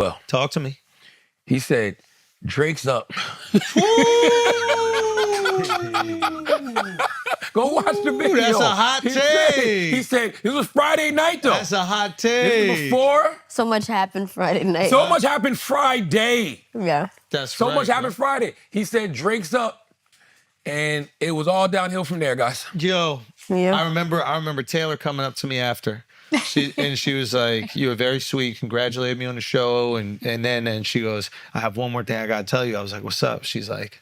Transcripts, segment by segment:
Well, talk to me. He said, Drake's up. Go watch the video. That's a hot take. He said, this was Friday night, though. That's a hot This take. was before. So much happened Friday night. So much happened Friday. Yeah. That's So right, much happened man. Friday. He said, Drake's up. And it was all downhill from there, guys. Yo, Yeah. I remember Taylor coming up to me after. She was like, you were very sweet, congratulated me on the show. And then she goes, I have one more thing I gotta tell you. I was like, what's up? She's like,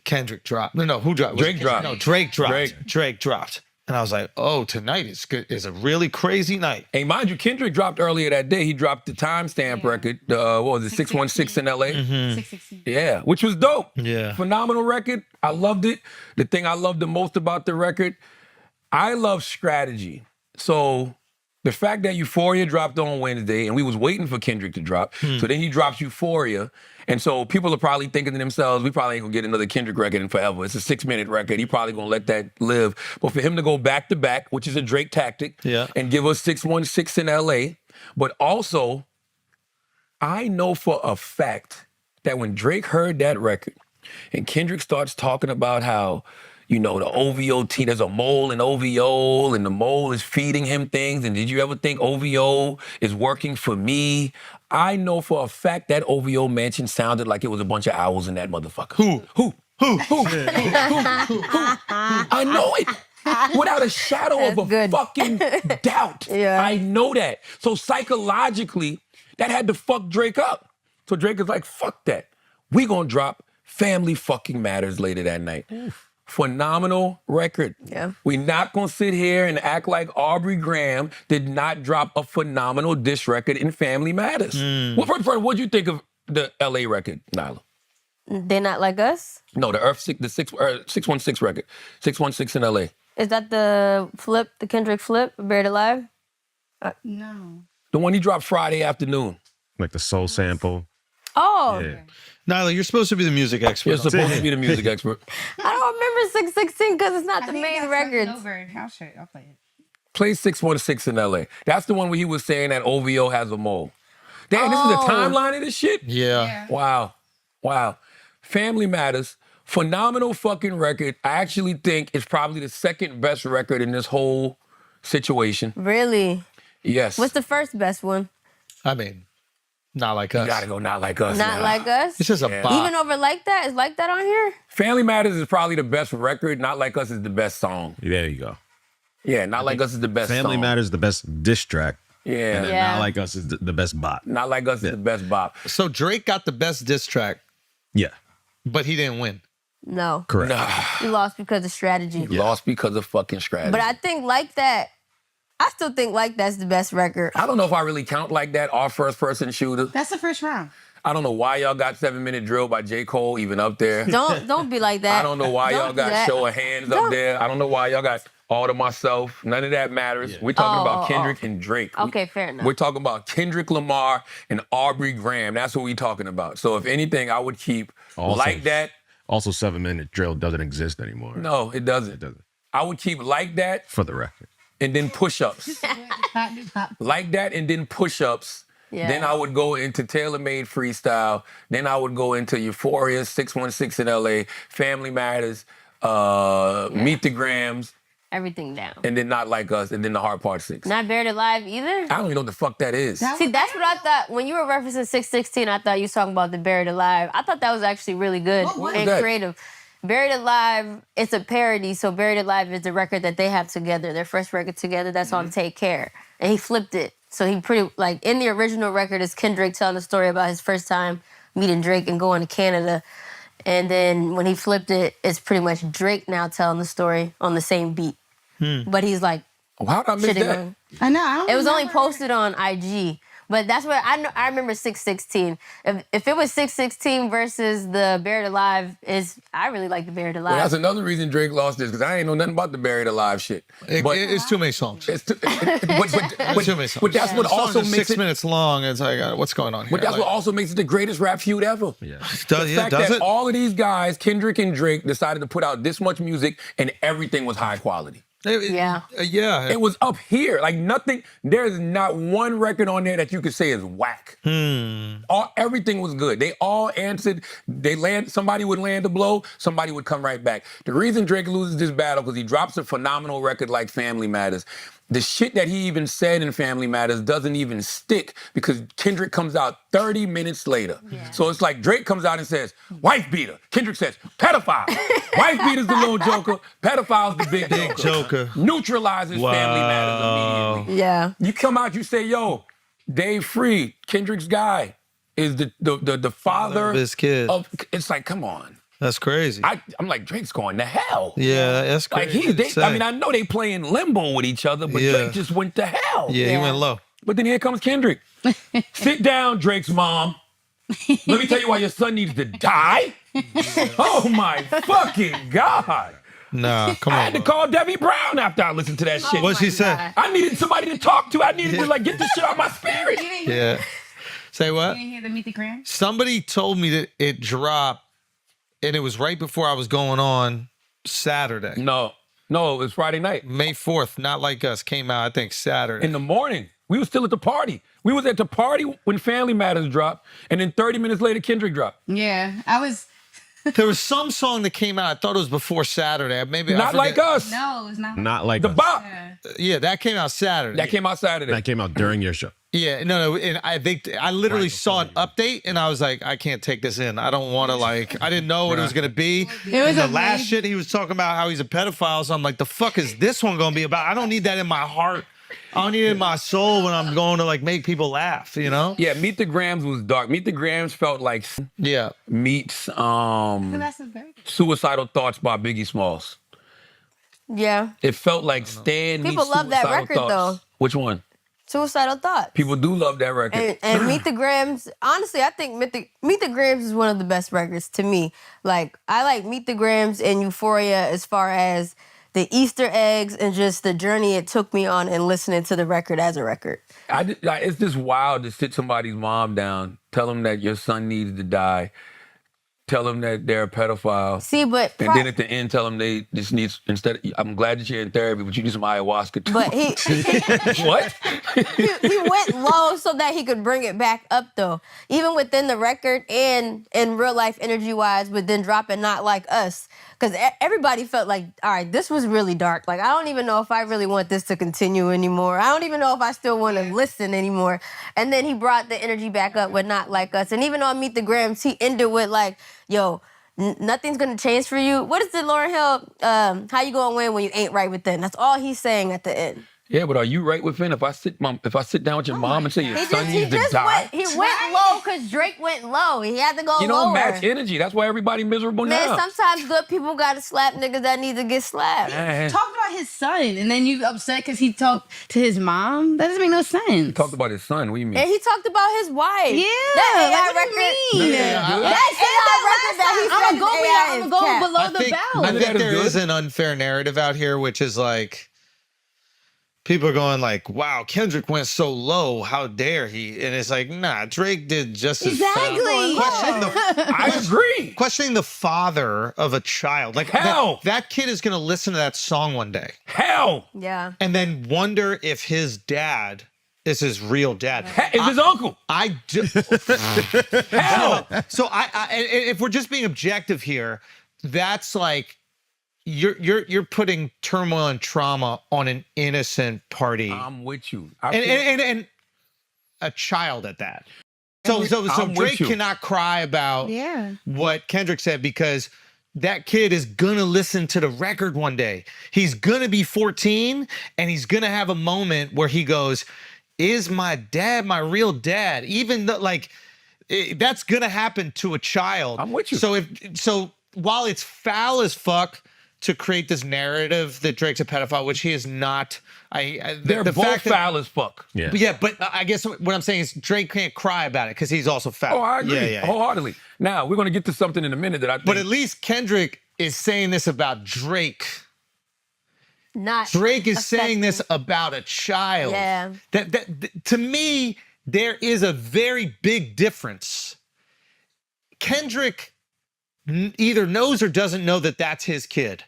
Kendrick dropped. No, who dropped? Drake dropped. No, Drake dropped. Drake dropped. And I was like, oh, tonight is good. It's a really crazy night. Hey, mind you, Kendrick dropped earlier that day. He dropped the timestamp record. What was it, 616 in LA? 616. Yeah, which was dope. Yeah. Phenomenal record. I loved it. The thing I loved the most about the record, I love strategy. So the fact that Euphoria dropped on Wednesday and we was waiting for Kendrick to drop. So then he drops Euphoria. And so people are probably thinking to themselves, we probably ain't gonna get another Kendrick record in forever. It's a 6-minute record. He probably gonna let that live. But for him to go back to back, which is a Drake tactic, and give us 616 in LA, but also, I know for a fact that when Drake heard that record and Kendrick starts talking about how, you know, the OVO team, there's a mole in OVO and the mole is feeding him things. And did you ever think OVO is working for me? I know for a fact that OVO mansion sounded like it was a bunch of owls in that motherfucker. Who? I know it. Without a shadow of a fucking doubt. Yeah. I know that. So psychologically, that had to fuck Drake up. So Drake is like, fuck that. We gonna drop Family Fucking Matters later that night. Phenomenal record. Yeah. We're not gonna sit here and act like Aubrey Graham did not drop a phenomenal diss record in Family Matters. Well, first, what'd you think of the LA record, Nyla? They not like us? No, the 616 record. 616 in LA. Is that the Kendrick flip, Buried Alive? No. The one he dropped Friday afternoon. Like the soul sample. Oh. Yeah. Nyla, you're supposed to be the music expert. You're supposed to be the music expert. I don't remember 616 because it's not the think main that's records. Over. I'll play it. Play 616 in LA. That's the one where he was saying that OVO has a mole. Damn, this is the timeline of this shit? Yeah. Wow. Family Matters, phenomenal fucking record. I actually think it's probably the second best record in this whole situation. Really? Yes. What's the first best one? I mean, Not Like Us. You gotta go Not Like Us. Not Like Us? It's just a bop. Even over Like That? Is Like That on here? Family Matters is probably the best record. Not Like Us is the best song. There you go. Yeah, Not Like Us is the best Family song. Matters is the best diss track. Yeah. And then Not Like Us is the best bop. Not Like Us is the best bop. So Drake got the best diss track, Yeah. but he didn't win. No. Correct. You lost because of strategy. Lost because of fucking strategy. But I think Like That, I still think Like That's the best record. I don't know if I really count Like That, our first person shooter. That's the first round. I don't know why y'all got 7 Minute Drill by J. Cole even up there. Don't be like that. I don't know why y'all Don't do got that. Show of Hands up there. I don't know why y'all got All to Myself. None of that matters. We're talking about Kendrick and Drake. Okay, fair enough. We're talking about Kendrick Lamar and Aubrey Graham. That's what we're talking about. So if anything, I would keep Also- Like That. Also, 7 Minute Drill doesn't exist anymore. No, it doesn't. It doesn't. I would keep Like That For the record. and then push-ups. Like That and then push-ups. Yeah. Then I would go into Tailor Made Freestyle. Then I would go into Euphoria, 616 in LA, Family Matters, Meet the Grams, Everything down. and then Not Like Us, and then The Hard Part 6. Not Buried Alive either? I don't even know what the fuck that is. See, that's what I thought. When you were referencing 616, I thought you was talking about the Buried Alive. I thought that was actually really good What and is that? creative. Buried Alive, it's a parody, so Buried Alive is the record that they have together, their first record together, that's on Take Care. And he flipped it. So he pretty, like, in the original record is Kendrick telling the story about his first time meeting Drake and going to Canada. And then when he flipped it, it's pretty much Drake now telling the story on the same beat. But he's like, How'd I miss shitting that? on. I know. I don't It was only remember. posted on IG. But that's what I know. I remember 616. If it was 616 versus the Buried Alive, I really like the Buried Alive. Well, that's another reason Drake lost this, because I ain't know nothing about the Buried Alive shit. It's too many songs. It's too, but Too many songs. but that's what The song also is makes 6 it. minutes long. It's like, what's going on here? But that's what also makes it the greatest rap feud ever. Yeah. does, The fact does that it? all of these guys, Kendrick and Drake, decided to put out this much music and everything was high quality. Yeah. Yeah. It was up here. Like nothing, there's not one record on there that you could say is whack. Everything was good. They all answered. Somebody would land a blow, somebody would come right back. The reason Drake loses this battle because he drops a phenomenal record like Family Matters. The shit that he even said in Family Matters doesn't even stick because Kendrick comes out 30 minutes later. Yeah. So it's like Drake comes out and says, wife beater. Kendrick says, pedophile. Wife beater's the little joker. Pedophile's the big joker. Neutralizes Family Matters immediately. Yeah. You come out, you say, yo, Dave Free, Kendrick's guy, is the father of his kid. It's like, come on. That's crazy. I'm like, Drake's going to hell. Yeah, that's Like crazy. I mean, I know they playing limbo with each other, but Drake just went to hell. Yeah, he went low. But then here comes Kendrick. Sit down, Drake's mom. Let me tell you why your son needs to die. Oh my fucking God. Nah, come on. I had to call Debbie Brown after I listened to that shit. What'd she say? God. I needed somebody to talk to. I needed to like get this shit out of my spirit. Yeah. Say what? You didn't hear the Meet the Gram? Somebody told me that it dropped, and it was right before I was going on Saturday. No, it was Friday night. May 4th, Not Like Us, came out, I think, Saturday. In the morning. We were still at the party. We was at the party when Family Matters dropped, and then 30 minutes later, Kendrick dropped. Yeah, I was. There was some song that came out, I thought it was before Saturday. Maybe I Not forget. Like Us. No, it's not. Not like The us. bop. Yeah, that came out Saturday. That came out Saturday. That came out during your show. Yeah, no, and I think I literally saw an update, and I was like, I can't take this in. I don't want to I didn't know what it was gonna be. It was and the amazing. last shit he was talking about how he's a pedophile. So I'm like, the fuck is this one gonna be about? I don't need that in my heart. I don't need it in my soul when I'm going to like make people laugh. You know? Yeah, Meet the Grams was dark. Meet the Grams felt like Yeah. meets That's a very good. Suicidal Thoughts by Biggie Smalls. Yeah. It felt like Stan meets People love that Suicidal record, Thoughts. though. Which one? Suicidal Thoughts. People do love that record. And Meet the Grams, honestly, I think Meet the Grams is one of the best records to me. Like, I like Meet the Grams and Euphoria as far as the Easter eggs and just the journey it took me on and listening to the record as a record. It's just wild to sit somebody's mom down, tell them that your son needs to die, tell them that they're a pedophile. See, but And then at the end, tell them they just need, I'm glad that you're in therapy, but you need some ayahuasca too. but What? he went low so that he could bring it back up though. Even within the record and in real life energy wise, but then dropping Not Like Us. Because everybody felt like, all right, this was really dark. Like, I don't even know if I really want this to continue anymore. I don't even know if I still want to listen anymore. And then he brought the energy back up with Not Like Us. And even on Meet the Grams, he ended with like, yo, nothing's going to change for you. What is it, Lauryn Hill? How you going to win when you ain't right within? That's all he's saying at the end. Yeah, but are you right within? If I sit down with your mom and say your son needs to die, He went low because Drake went low. He had to go you don't lower. match energy. That's why everybody miserable Man, now. sometimes good people got to slap niggas that need to get slapped. Man. Talked about his son, and then you upset because he talked to his mom. That doesn't make no sense. Talked about his son. What do you mean? And he talked about his wife. Yeah, That AI like, what do record. you mean? That's AI record that he I'm said gonna go AI I'm is gonna go cat. below I the think, belt. I think That is there good. is an unfair narrative out here, which is like people are going like, "Wow, Kendrick went so low. How dare he?" And it's like, nah, Drake did just as Exactly. I agree. questioning the father of a child. Like Hell. that kid is gonna listen to that song one day Hell. Yeah. and then wonder if his dad is his real dad. It's his uncle. I do. Hell. So and if we're just being objective here, that's like you're putting turmoil and trauma on an innocent party I'm with you. and a child at that. So I'm with Drake you. cannot cry about Yeah. what Kendrick said because that kid is gonna listen to the record one day. He's gonna be 14 and he's gonna have a moment where he goes, "Is my dad my real dad?" Even though that's gonna happen to a child. I'm with you. So while it's foul as fuck to create this narrative that Drake's a pedophile, which he is not. They're the both fact that- foul as fuck. Yeah. yeah, but I guess what I'm saying is Drake can't cry about it because he's also foul. Oh, I agree. Yeah, yeah. Wholeheartedly. Now, we're going to get to something in a minute that I think. But at least Kendrick is saying this about Drake. Not Drake is saying affecting- this about a child. Yeah. That to me, there is a very big difference. Kendrick either knows or doesn't know that that's his kid.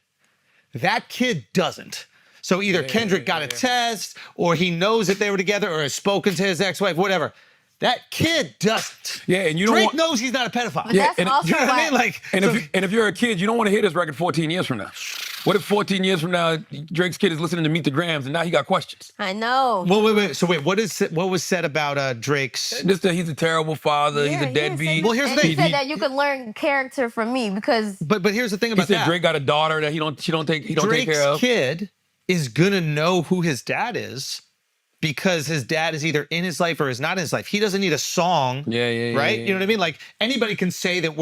That kid doesn't. So either Kendrick got a test, or he knows that they were together, or has spoken to his ex-wife, whatever. That kid doesn't. Yeah, and you don't Drake want. knows he's not a pedophile. But Yeah, that's and- also You know what I why. mean? Like, And so- if you're a kid, you don't want to hear this record 14 years from now. What if 14 years from now, Drake's kid is listening to Meet the Grams and now he got questions? I know. well, wait. So wait, what was said about Drake's? Just that he's a terrible father, Yeah, he's a he didn't say deadbeat. Well, here's the and thing. he said that you could learn character from me because But here's the thing He about said that. Drake got a daughter that he don't take care Drake's of. kid is gonna know who his dad is because his dad is either in his life or is not in his life. He doesn't need a song. Yeah, Right? yeah. You know what I mean? Like anybody can say that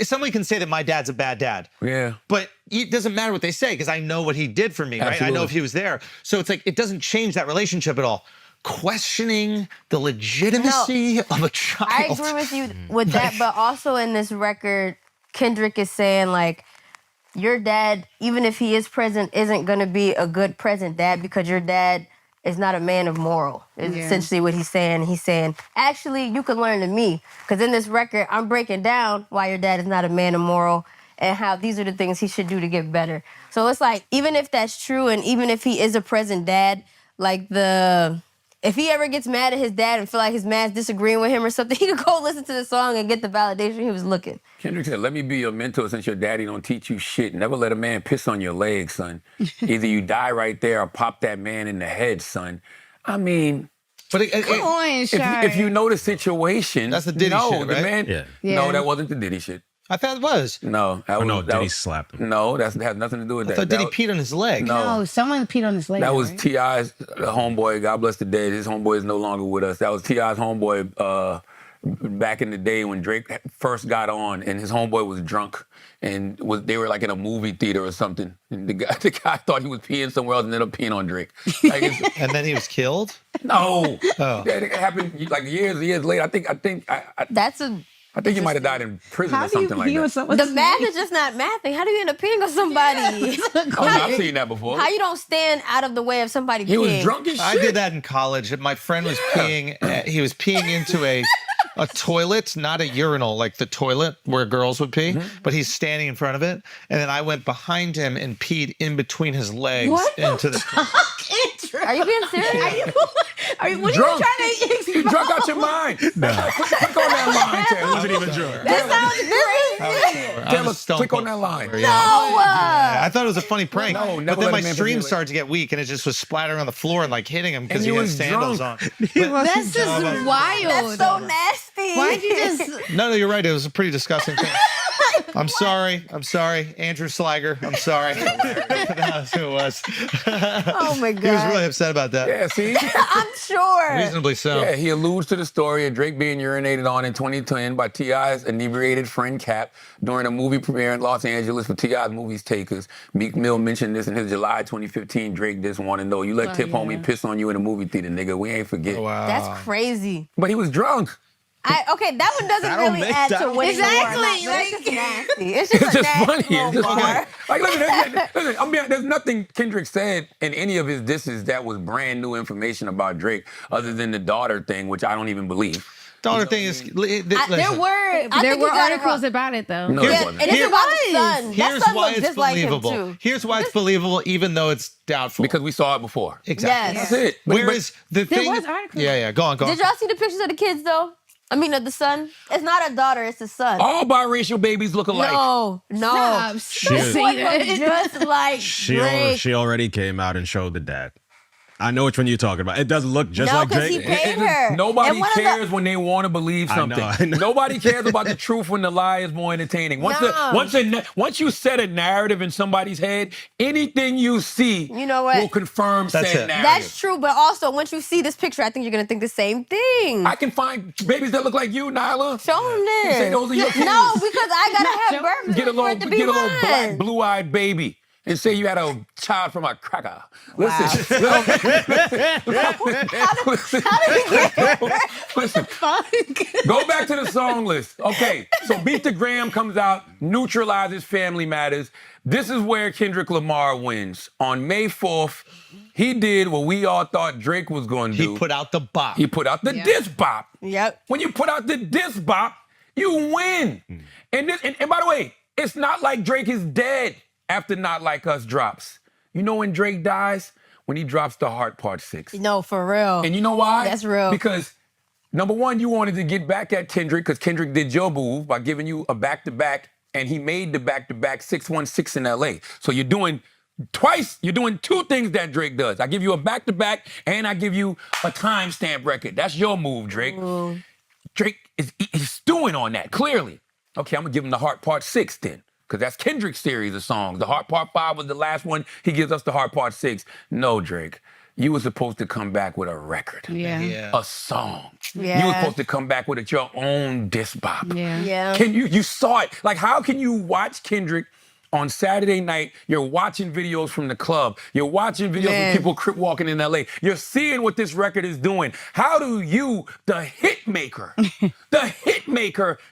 somebody can say that my dad's a bad dad. Yeah. But it doesn't matter what they say because I know what he did for me, right? I know Absolutely. if he was there. So it's like it doesn't change that relationship at all. Questioning the legitimacy of a child. I agree with you with that, but also in this record, Kendrick is saying like, your dad, even if he is present, isn't gonna be a good present dad because your dad is not a man of moral. Is essentially what he's saying. He's saying, actually, you can learn to me because in this record, I'm breaking down why your dad is not a man of moral and how these are the things he should do to get better. So it's like, even if that's true, and even if he is a present dad, like if he ever gets mad at his dad and feel like his man's disagreeing with him or something, he could go listen to the song and get the validation he was looking. Kendrick said, let me be your mentor since your daddy don't teach you shit. Never let a man piss on your leg, son. Either you die right there or pop that man in the head, son. I mean, But Come on, Shy. if you know the situation. That's the Diddy no, shit, the right? man, Yeah. No, Yeah. that wasn't the Diddy shit. I thought it was. No. That Oh, was, no, that Diddy was- slapped him. No, that has nothing to do with I that. thought Diddy That- peed on his leg. No. No, someone peed on his leg. That was right? T.I.'s homeboy. God bless the dead. His homeboy is no longer with us. That was T.I.'s homeboy back in the day when Drake first got on, and his homeboy was drunk, and they were like in a movie theater or something. And the guy thought he was peeing somewhere else and ended up peeing on Drake. Like, And then he was killed? no, Oh. that happened like years later. I think he might have died in prison How or do you something like pee on that. someone's The math leg? is just not mathing. How do you end up peeing on somebody? Oh, no, I've seen that before. How you don't stand out of the way of somebody He was peeing? drunk as shit. I did that in college. My friend was peeing. He was peeing into a toilet, not a urinal, like the toilet where girls would pee. Mm-hmm. But he's standing in front of it, and then I went behind him and peed in between his legs What the into the. Are you being serious? What Drunk. are you trying to You drunk out your mind. No. Click on that line, Taylor. Wasn't even drunk. That sounds crazy. Taylor, click on that line. No. I thought it was a funny prank, No, but never then let my a man stream forget it. started to get weak, and it just was splattering on the floor and like hitting him because And he he had was sandals drunk. on. That's just wild. That's so nasty. Why'd you just? No, you're right. It was a pretty disgusting thing. I'm sorry. Andrew Sliger. I'm sorry. That's who it was. Oh my He was god. really upset about that. Yeah, see? I'm sure. Reasonably so. Yeah, he alludes to the story of Drake being urinated on in 2010 by T.I.'s inebriated friend Cap during a movie premiere in Los Angeles for T.I.'s Movies Takers. Meek Mill mentioned this in his July 2015 Drake Diss Want to Know. You let Tip Homie piss on you in a movie theater, nigga. We ain't forget. Oh, wow. That's crazy. But he was drunk. Okay, that one doesn't That don't really make- add that to don't- winning Exactly, the war. It's like- just nasty. It's just It's a just nasty funny. little It's just bar. funny. Like, listen, I mean, there's nothing Kendrick said in any of his disses that was brand new information about Drake other than the daughter thing, which I don't even believe. The only thing is, There listen, were I There think were you got it articles wrong. about it though. No, Yeah, it wasn't. and it's Here- about his son. That here's son why looks it's just like him believable. too. Here's why it's believable, even though it's doubtful. Because we saw it before. exactly. Yes. That's it. But- Whereas the There thing, was articles. yeah, go on. Did y'all see the pictures of the kids though? I mean, of the son. It's not a daughter. It's a son. all biracial babies look alike. No. Stop. Shit. Say Boy that. looks just like Drake. She already came out and showed the dad. I know which one you're talking about. It doesn't look just No, like because he Drake. paid her. Nobody And one of the- cares when they want to believe I know, something. I know. Nobody cares about the truth when the lie is more entertaining. No. Once you set a narrative in somebody's head, anything you see You know what? will confirm That's said it. narrative. That's true, but also once you see this picture, I think you're gonna think the same thing. I can find babies that look like you, Nyla. Show him this. Say those are your kids. No, because I gotta have birth Get a for it to little, be get a little mine. black, blue-eyed baby. And say you had a child from a cracker. Listen, How did he get here? listen. Go back to the song list. Okay, so Beat the Gram comes out, neutralizes Family Matters. This is where Kendrick Lamar wins. On May 4th, he did what we all thought Drake was going to do. He put out the bop. He put out the diss bop. Yep. When you put out the diss bop, you win. And by the way, it's not like Drake is dead after Not Like Us drops. You know when Drake dies? When he drops the Heart Part 6. No, for real. And you know why? That's real. Because number one, you wanted to get back at Kendrick because Kendrick did your move by giving you a back-to-back, and he made the back-to-back 616 in LA. So you're doing two things that Drake does. I give you a back-to-back and I give you a timestamp record. That's your move, Drake. Ooh. Drake he's stewing on that, clearly. Okay, I'm gonna give him the Heart Part 6 then. Because that's Kendrick's series of songs. The Heart Part 5 was the last one. He gives us the Heart Part 6. No, Drake. You were supposed to come back with a record. Yeah. A song. Yeah. You were supposed to come back with your own disc bop. Yeah. You saw it. Like, how can you watch Kendrick on Saturday night? You're watching videos from the club. You're watching videos of people crip walking in LA. You're seeing what this record is doing. How do you, the hit maker,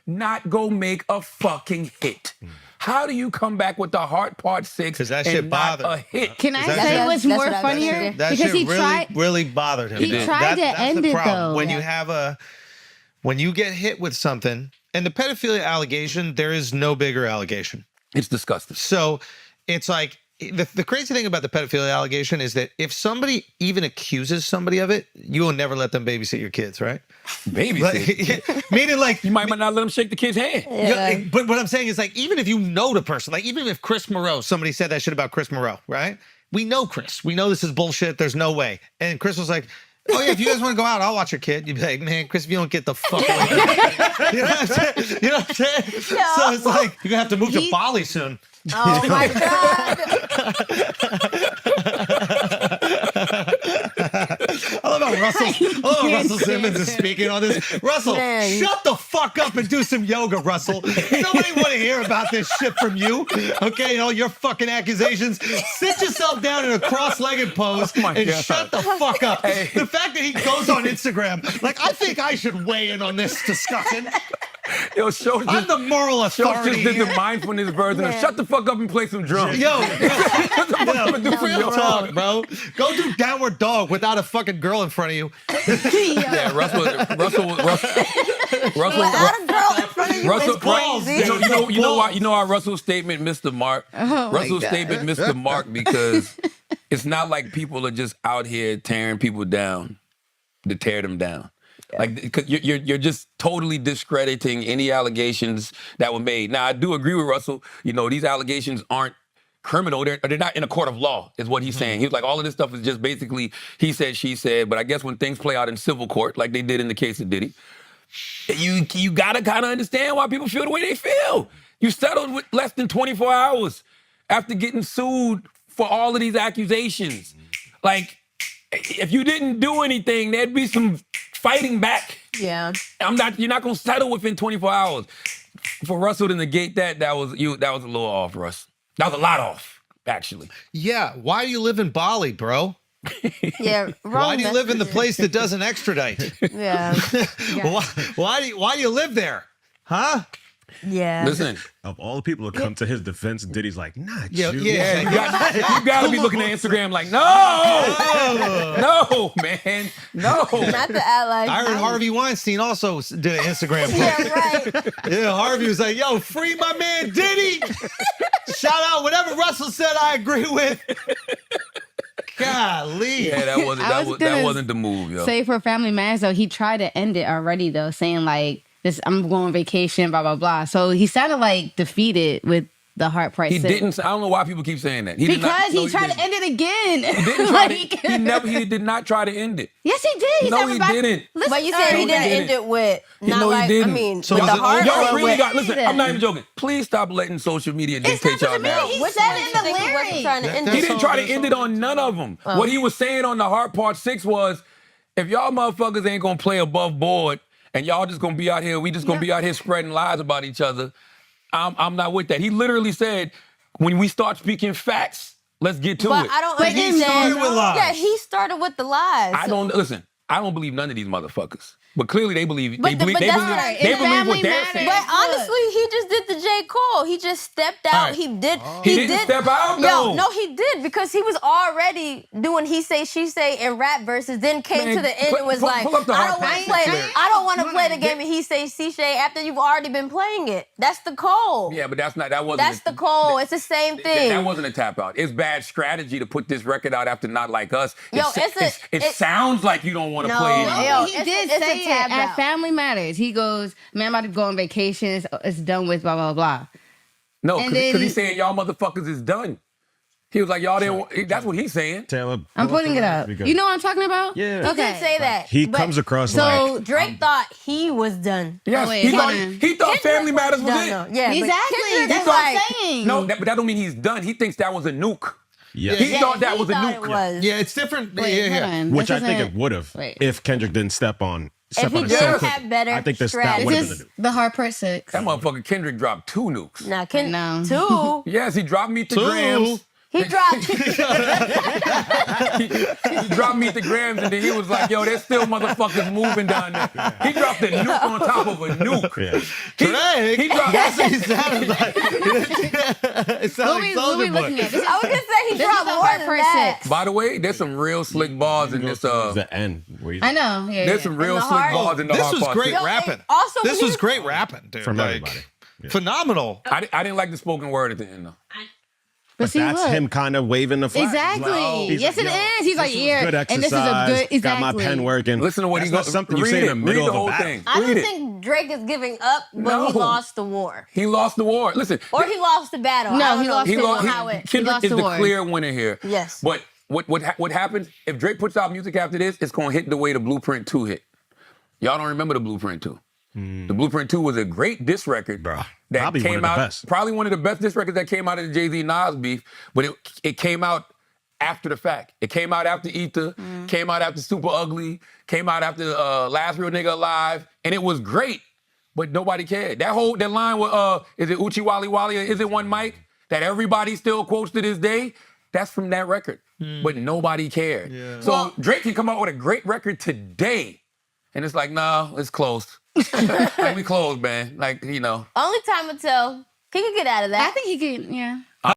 not go make a fucking hit? How do you come back with the Heart Part 6 'Cause that and shit not bothered a him. hit? Can I That say shit- what's That's more what I- funnier? That Because shit he tried. really bothered him. He tried to That's end the it, problem. though. When Yeah. you have when you get hit with something, and the pedophilia allegation, there is no bigger allegation. It's disgusting. So it's like the crazy thing about the pedophilia allegation is that if somebody even accuses somebody of it, you will never let them babysit your kids, right? Babysit. Like, meaning like You might not let him shake the kid's hand. but what I'm saying is like even if you know the person, like even if Chris Moreau, somebody said that shit about Chris Moreau, right? We know Chris. We know this is bullshit. There's no way. And Chris was like, oh yeah, if you guys want to go out, I'll watch your kid. You'd be like, man, Chris, if you don't get the fuck away. You know what I'm saying? You know what I'm saying? So it's like you're gonna have to move to Bali soon. Oh my God. I love how Russell Simmons is speaking on this. Russell, Man. shut the fuck up and do some yoga, Russell. Nobody want to hear about this shit from you. Okay, all your fucking accusations. Sit yourself down in a cross-legged pose and God. shut the fuck up. The fact that he goes on Instagram, like, I think I should weigh in on this discussion. Yo, Show I'm the moral just authority did the here. mindfulness version of shut the fuck up and play some drums. Yo, Real talk, bro. Go do downward dog without a fucking girl in front of you. Yeah, Russell, Without a girl in front of you is crazy. you know why Russell's statement missed the mark? Russell's statement missed the mark because it's not like people are just out here tearing people down to tear them down. Like, cause you're just totally discrediting any allegations that were made. Now, I do agree with Russell. You know, these allegations aren't criminal. They're not in a court of law, is what he's saying. He was like, all of this stuff is just basically he said, she said. But I guess when things play out in civil court, like they did in the case of Diddy, you gotta kind of understand why people feel the way they feel. You settled with less than 24 hours after getting sued for all of these accusations. Like, if you didn't do anything, there'd be some fighting back. Yeah. You're not gonna settle within 24 hours. For Russell to negate that was a little off, Russ. That was a lot off, actually. Yeah, why do you live in Bali, bro? Yeah. Wrong Why do you live in the messages. place that doesn't extradite? Yeah. Why do you live there? Huh? Yeah. Listen, Of all the people to come to his defense, Diddy's like, not Yeah, you. yeah. you gotta be looking at Instagram like, no, man, no. Not the ally. I heard Harvey Weinstein also did an Instagram post. Yeah, right. Yeah, Harvey was like, yo, free my man Diddy. Shout out whatever Russell said I agree with. Golly. Yeah, I was that gonna wasn't the move, yo. Say for Family Matters, though, he tried to end it already, though, saying like, "This, I'm going on vacation, blah blah blah." So he sounded like defeated with the Heart Part He 6. didn't. I don't know why people keep saying that. Because he tried to end it again. He didn't try to, he did not try to end it. Yes, he did. He No, said he everybody- didn't. Listen, But you said he No, he didn't didn't. end it with not No, he like didn't. I mean So with was the it heart Y'all or really with, got. Listen, I'm not even joking. Please stop letting social media It's dictate not y'all social media. now. He Which said one it you in the think he wasn't lyrics. trying to end He it? didn't try to end it on none of them. What he was saying on the Heart Part 6 was, if y'all motherfuckers ain't gonna play above board and y'all just gonna be out here, we just gonna be out here spreading lies about each other, I'm not with that. He literally said, when we start speaking facts, let's get to But it. I don't he understand. started with lies. Yeah, he started with the lies. I don't believe none of these motherfuckers. But clearly they believe But they the- believe but they that's believe, not- they it's believe what family they're matters. saying. But honestly, he just did the J. Cole. He just stepped out. All right. He did. He didn't step out, though. No, he did because he was already doing he say she say and rap verses. Then came Man, to the end and was pull like, up the I hard don't want to part. play. I don't want to play the game of he say she say after you've already been playing it. That's the Cole. Yeah, but that wasn't. That's the Cole. It's the same thing. That wasn't a tap out. It's bad strategy to put this record out after Not Like Us. Yo, It sounds like you don't want to No, play it. no, anymore. He it's did a say it tap at out. Family Matters. He goes, man, I'm about to go on vacation. It's done with, blah, blah, blah. No, And because then- he's saying y'all motherfuckers is done. He was like, y'all didn't want, that's what he's saying. Taylor, I'm pull putting it up. because You know what I'm talking about? Yeah. He Okay. did say that. he but comes across So like Drake thought he was done. Yes, Oh, wait, he, hold thought, on. he thought Family Kendrick Matters was done, it. though. Yeah, but Exactly. Kendrick That's was what I'm like, saying. No, but that don't mean he's done. He thinks that was a nuke. yeah. He yeah, thought that he was a thought nuke. It was. Yeah, it's different. Wait, yeah, hold yeah. on. Which This I think isn't- it would have Wait. if Kendrick didn't step on If he it did so have quick. better I think that strategy. would Is have this been the hard part 6? That motherfucker Kendrick dropped 2 nukes. Nah, No. two. Yes, he dropped Meet the Two. Grams. He dropped. He dropped Meet the Grams, and then he was like, yo, there's still motherfuckers moving down there. He dropped a nuke on top of a nuke. Yeah. Drake. He dropped That's what he sounded like. It sounded What like we Soulja looking Boy. at? This is, I was gonna say he this dropped is the more hard than part that. 6. By the way, there's some real slick bars in this. the end. Where I know. Yeah, There's yeah. some real the slick hard- bars in the This hard was part. great six. Yo, rapping. and also This when he was was- great rapping, dude. From Like, everybody. Yeah. phenomenal. I didn't like the spoken word at the end though. But But see, that's look. him kind of waving the flag. Exactly. Wow. He's Yes, like, it yo, is. He's like, this was yeah. good And this is a exercise. good. Exactly. Got my pen working. Listen to what That's he not goes. something you read say in it. the middle read of the a whole battle. thing. I Read don't it. think Drake is giving up, but No. he lost the war, He lost the war. Listen, or he lost the battle. No, I don't he know lost he the depending lost. on how it. Kendrick lost is the the war. clear winner here. Yes. But what happens if Drake puts out music after this? It's gonna hit the way the Blueprint 2 hit. Y'all don't remember the Blueprint 2. The Blueprint 2 was a great diss record Bruh. that Probably one came of the out. best. Probably one of the best diss records that came out of the Jay-Z Nas beef. But it came out after the fact. It came out after Ether. Came out after Super Ugly. Came out after Last Real Nigga Alive, and it was great. But nobody cared. That line with is it Uchi Wally Wally or is it One Mic that everybody still quotes to this day? That's from that record. But nobody cared. Yeah. So Drake can come out with a great record today. And it's like, nah, it's closed. Like, we closed, man. Like, you know. Only time will tell. He can get out of I that. think he could. Yeah.